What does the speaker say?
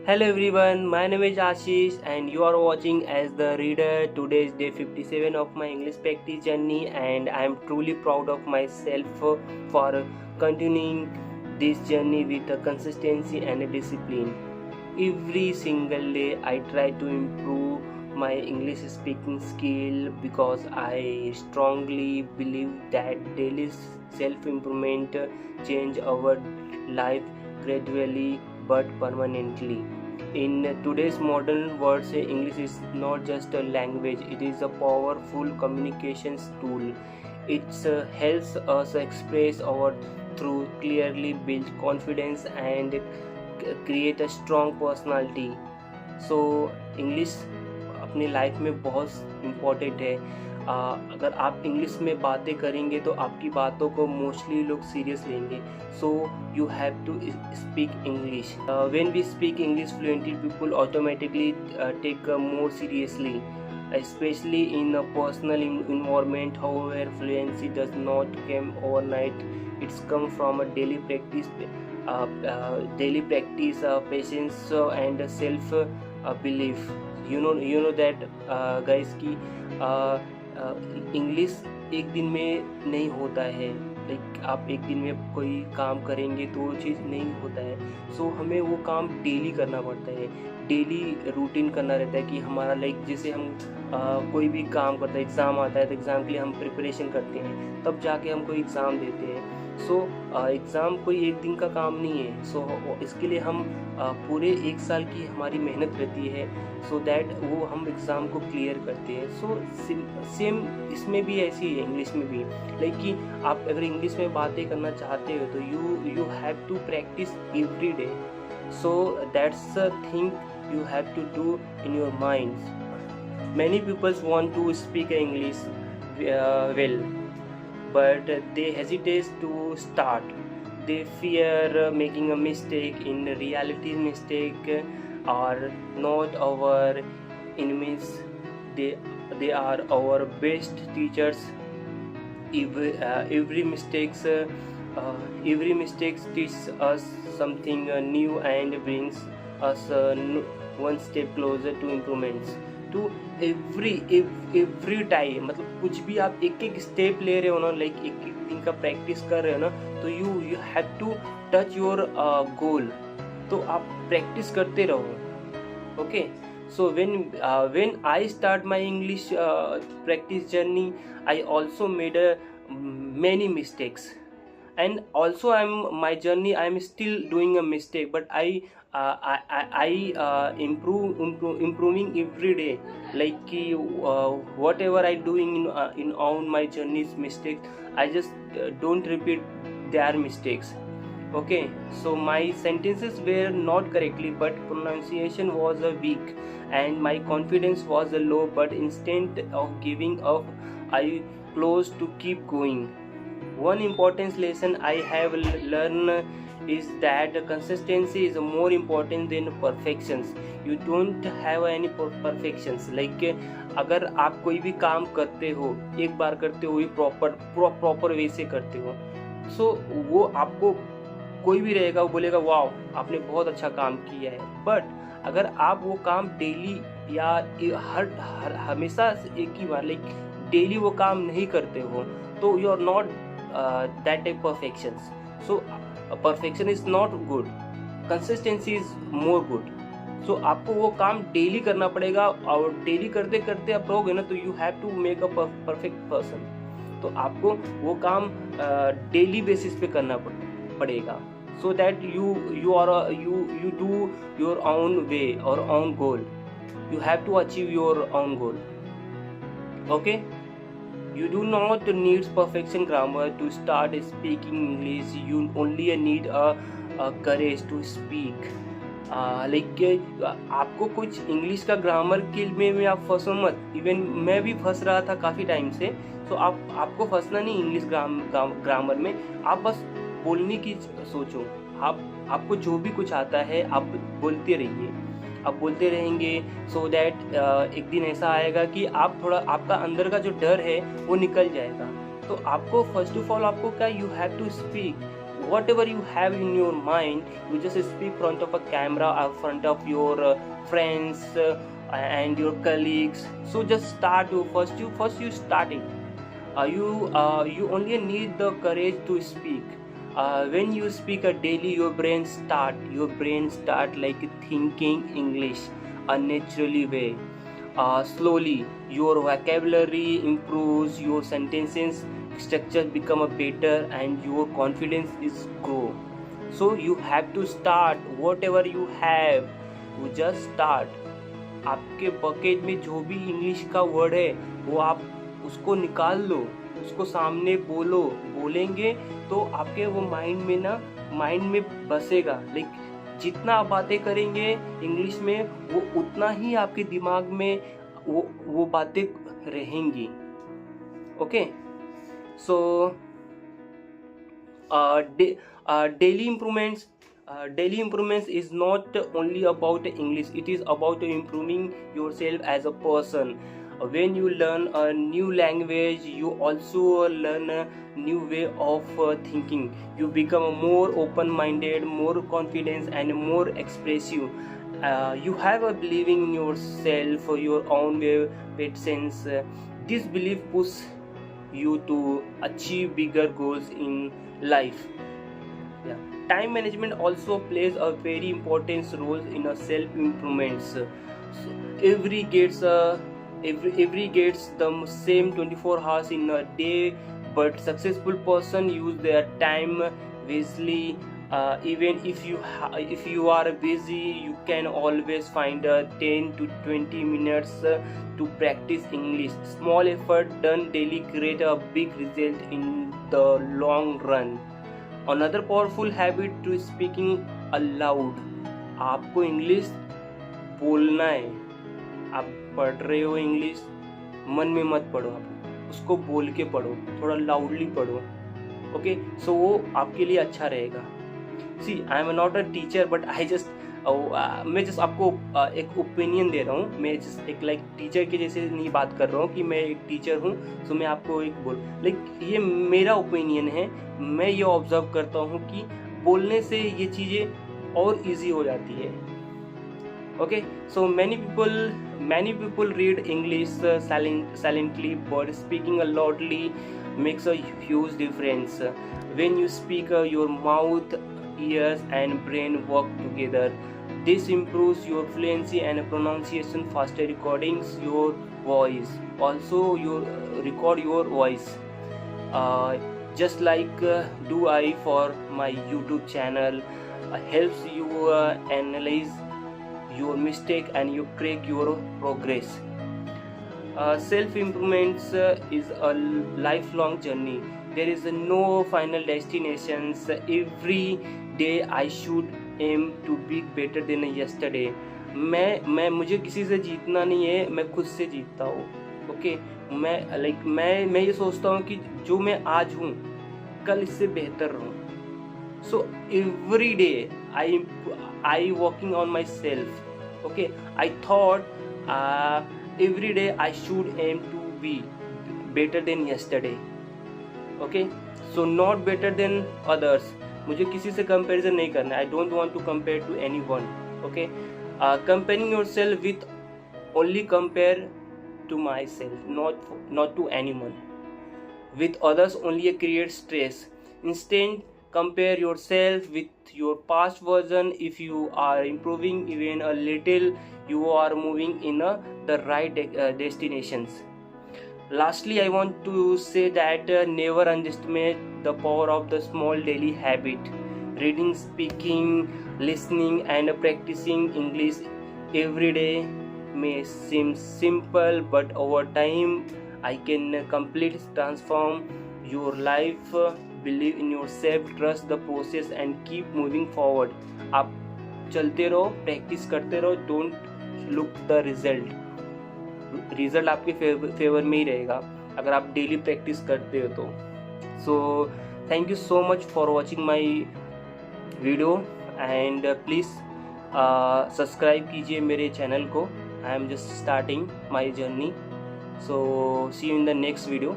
Hello everyone, my name is Ashish and you are watching As the Reader. Today is day 57 of my English practice journey and I am truly proud of myself for continuing this journey with a consistency and a discipline. Every single day I try to improve my English speaking skill because I strongly believe that daily self improvement change our life gradually but permanently. In today's modern world, English is not just a language, it is a powerful communications tool. It helps us express our through clearly, build confidence and create a strong personality. So English अपनी life में बहुत important है। अगर आप English में बातें करेंगे तो आपकी बातों को मोस्टली लोग सीरियस लेंगे। So you have to speak English. When we speak English fluently people automatically take more seriously, especially in a personal environment. However, fluency does not come overnight. It's come from a daily practice, patience, and self belief. You know that guys कि English एक दिन में नहीं होता है। Like आप एक दिन में कोई काम करेंगे तो वो चीज़ नहीं होता है। सो हमें वो काम डेली करना पड़ता है, डेली रूटीन करना रहता है कि हमारा लाइक जैसे हम कोई भी काम करते हैं, एग्ज़ाम आता है तो एग्ज़ाम के लिए हम प्रिपरेशन करते हैं, तब जाके हम कोई एग्ज़ाम देते हैं। सो एग्ज़ाम कोई एक दिन का काम नहीं है। सो इसके लिए हम पूरे एक साल की हमारी मेहनत रहती है सो दैट वो हम एग्ज़ाम को क्लियर करते हैं। सो सेम इसमें भी ऐसी ही है, इंग्लिश में भी। लाइक कि आप अगर इंग्लिश में बातें करना चाहते हो तो you have to practice every day. So that's a thing you have to do in your minds. Many people want to speak English well, but they hesitate to start. They fear making a mistake. In reality, mistake are not our enemies. They are our best teachers. Every mistakes teaches us something new and brings us one step closer to improvements. to every time, मतलब कुछ भी आप एक एक step ले रहे हो ना, लाइक एक एक दिन का प्रैक्टिस कर रहे हो ना, तो you have to touch your goal. तो आप प्रैक्टिस करते रहो। Okay, so when I start my English practice journey, I also made many mistakes, and also my journey I'm still doing a mistake, but I improving every day. Like whatever I doing in on my journey's mistakes, I just don't repeat their mistakes. Okay, so my sentences were not correctly, but pronunciation was weak and my confidence was low, but instead of giving up, I close to keep going. One important lesson I have learned is that consistency is more important than perfections. You don't have any perfections. Like अगर आप कोई भी काम करते हो, एक बार करते हो, प्रॉपर वे से करते हो, सो वो आपको कोई भी रहेगा वो बोलेगा वाओ आपने बहुत अच्छा काम किया है। बट अगर आप वो काम डेली या हमेशा एक ही बार लाइक डेली वो काम नहीं करते हो, तो you are not that type perfections. So perfection is not good, consistency is more good. So आपको वो काम डेली करना पड़ेगा और डेली करते करते आप रहोगे ना, तो you have to make a perfect person. तो आपको वो काम डेली बेसिस पे करना पड़ेगा, so that you do your own way or own goal. You have to achieve your own goal. Okay, you do not need perfection grammar to start speaking English. You only need a courage to speak. Like आपको कुछ English का grammar के में आप फंसो मत। Even मैं भी फंस रहा था काफ़ी टाइम से। तो आपको फंसना नहीं इंग्लिश ग्रामर में, आप बस बोलने की सोचो। आपको जो भी कुछ आता है आप बोलते रहिए, आप बोलते रहेंगे। सो दैट एक दिन ऐसा आएगा कि आप थोड़ा आपका अंदर का जो डर है वो निकल जाएगा। तो आपको फर्स्ट ऑफ ऑल आपको क्या, you have to speak whatever you have in your mind, you just speak front of a camera or front of your friends and your colleagues. So just start. You start it. You only need the courage to speak. When you speak daily, your brain start like thinking English a naturally way. Slowly your vocabulary improves, your sentences structure become a better, and your confidence is grow. So you have to start. Whatever you have, you just start. आपके bucket में जो भी English का word है वो आप उसको निकाल लो, उसको सामने बोलेंगे तो आपके वो माइंड में बसेगा। लाइक जितना आप बातें करेंगे इंग्लिश में वो उतना ही आपके दिमाग में वो बातें रहेंगी। Okay, so daily improvements is not only about English, it is about improving yourself as a person. When you learn a new language, you also learn a new way of thinking. You become more open-minded, more confident, and more expressive. You have a believing in yourself, your own patience. This belief pushes you to achieve bigger goals in life. Yeah. Time management also plays a very important role in a self improvements. So every gets the same 24 hours in a day, but successful person use their time wisely. Even if you are busy, you can always find 10 to 20 minutes to practice English. Small effort done daily create a big result in the long run. Another powerful habit to speaking aloud. आपको English बोलना है। आप पढ़ रहे हो English, मन में मत पढ़ो, आप उसको बोल के पढ़ो, थोड़ा लाउडली पढ़ो। ओके, सो वो आपके लिए अच्छा रहेगा। See, I am not a teacher, but मैं जस्ट आपको एक ओपिनियन दे रहा हूँ। मैं जस्ट एक लाइक टीचर के जैसे नहीं बात कर रहा हूँ कि मैं एक टीचर हूँ, सो मैं आपको एक ये मेरा ओपिनियन है। मैं ये ऑब्जर्व करता हूँ कि बोलने से ये चीज़ें और इजी हो जाती है। Okay, so many people read English silently, but speaking loudly makes a huge difference. When you speak, your mouth, ears and brain work together. This improves your fluency and pronunciation faster. Recordings your voice, also you record your voice, just like do I for my YouTube channel. Helps you analyze your mistake and you correct your progress. Self improvements is a lifelong journey. There is no final destinations. Every day I should aim to be better than yesterday. मैं मुझे किसी से जीतना नहीं है, मैं खुद से जीतता हूँ। ओके, मैं ये सोचता हूँ कि जो मैं आज हूँ कल इससे बेहतर रहूँ। So every day I working on myself. Okay, I thought every day I should aim to be better than yesterday. Okay, so not better than others. मुझे किसी से कंपैरिजन नहीं करना है। I don't want to compare to anyone. Okay, comparing yourself with only compare to myself, not to anyone. With others only creates stress. Instead, compare yourself with your past version. If you are improving even a little, you are moving in the right destinations. Lastly, I want to say that never underestimate the power of the small daily habit. Reading, speaking, listening and practicing English every day may seem simple, but over time I can completely transform your life. Believe in yourself, trust the process and keep moving forward. आप चलते रहो, practice करते रहो, don't look the result आपके favour में ही रहेगा अगर आप डेली प्रैक्टिस करते हो तो। So thank you so much for watching my video and please subscribe कीजिए मेरे चैनल को। I am just starting my journey. So see you in the next video.